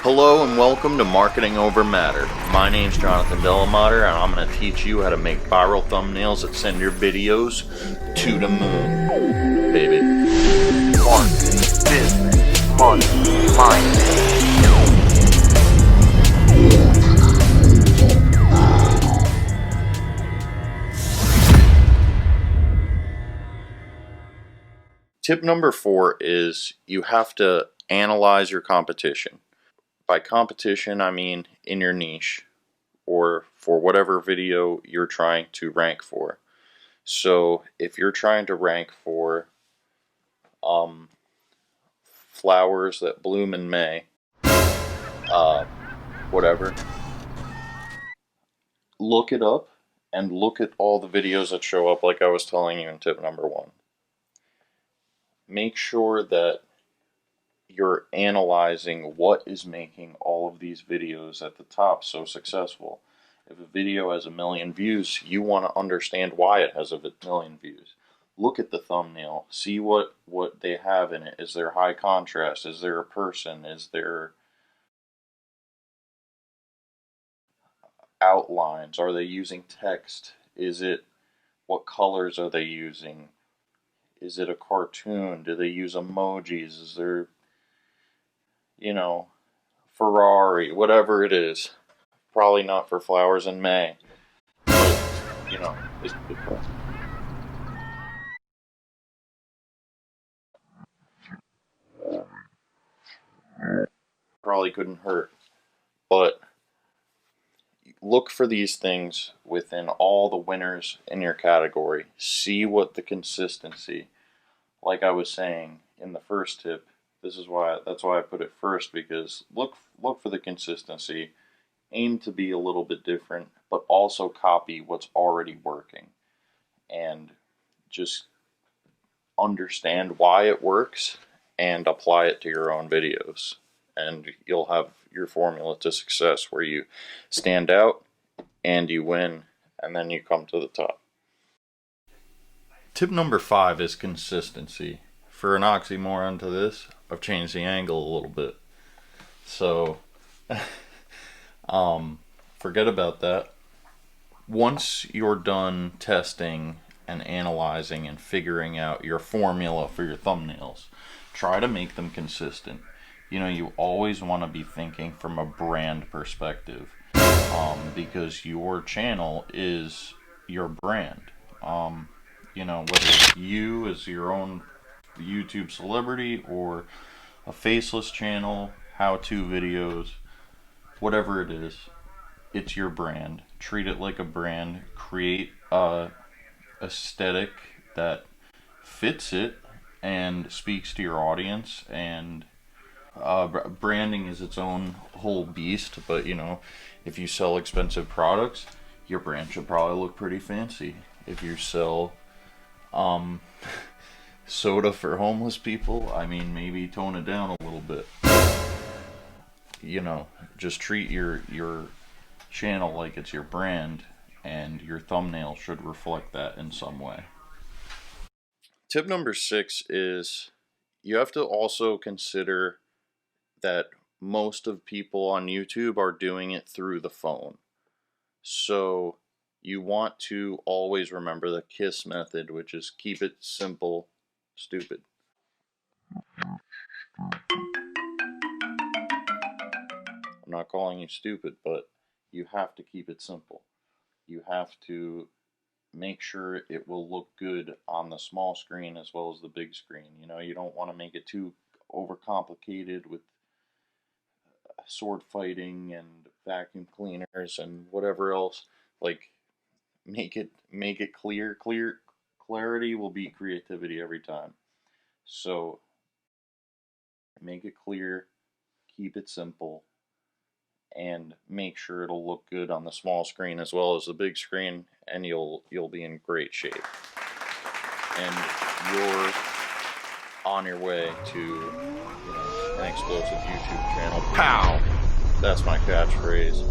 Hello and welcome to Marketing Over Matter. My name's Jonathan Delamater and I'm going to teach you how to make viral thumbnails that send your videos to the moon, baby. Marketing, business, money, mindset. Tip number 4 is you have to analyze your competition. By competition, I mean in your niche or for whatever video you're trying to rank for. So if you're trying to rank for flowers that bloom in May, whatever, look it up and look at all the videos that show up like I was telling you in tip number 1. Make sure that you're analyzing what is making all of these videos at the top so successful. If a video has 1 million views, you want to understand why it has 1 million views. Look at the thumbnail. See what they have in it. Is there high contrast? Is there a person? Is there outlines? Are they using text? What colors are they using? Is it a cartoon? Do they use emojis? Is there, Ferrari, whatever it is. Probably not for flowers in May. But, it's probably couldn't hurt. But look for these things within all the winners in your category. See what the consistency, like I was saying in the first tip, that's why I put it first, because look for the consistency. Aim to be a little bit different, but also copy what's already working. And just understand why it works and apply it to your own videos. And you'll have your formula to success where you stand out and you win and then you come to the top. Tip number 5 is consistency. For an oxymoron to this, I've changed the angle a little bit. So, forget about that. Once you're done testing and analyzing and figuring out your formula for your thumbnails, try to make them consistent. You always want to be thinking from a brand perspective, because your channel is your brand. Whether it's you as your own YouTube celebrity or a faceless channel, how-to videos, whatever it is, it's your brand. Treat it like a brand. Create a aesthetic that fits it and speaks to your audience. And branding is its own whole beast, but if you sell expensive products, your brand should probably look pretty fancy. If you sell soda for homeless people, maybe tone it down a little bit. Just treat your channel like it's your brand, and your thumbnail should reflect that in some way. Tip number 6 is you have to also consider that most of people on YouTube are doing it through the phone. So you want to always remember the KISS method, which is keep it simple, stupid. I'm not calling you stupid, but you have to keep it simple. You have to make sure it will look good on the small screen as well as the big screen. You don't want to make it too overcomplicated with sword fighting and vacuum cleaners and whatever else. Make it clear. Clarity will beat creativity every time. So make it clear, keep it simple, and make sure it'll look good on the small screen as well as the big screen, and you'll be in great shape. And you're on your way to an explosive YouTube channel. Pow! That's my catchphrase.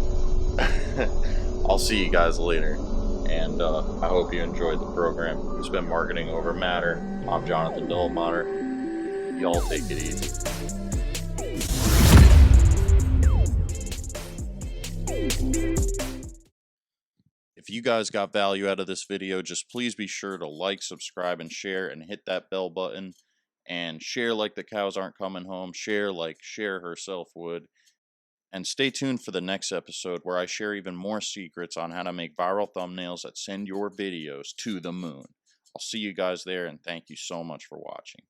I'll see you guys later, and I hope you enjoyed the program. It's been Marketing Over Matter. I'm Jonathan Delamater. Y'all take it easy. you guys got value out of this video, just please be sure to like, subscribe, and share, and hit that bell button. And share like the cows aren't coming home. Share like Cher herself would. And stay tuned for the next episode where I share even more secrets on how to make viral thumbnails that send your videos to the moon. I'll see you guys there, and thank you so much for watching.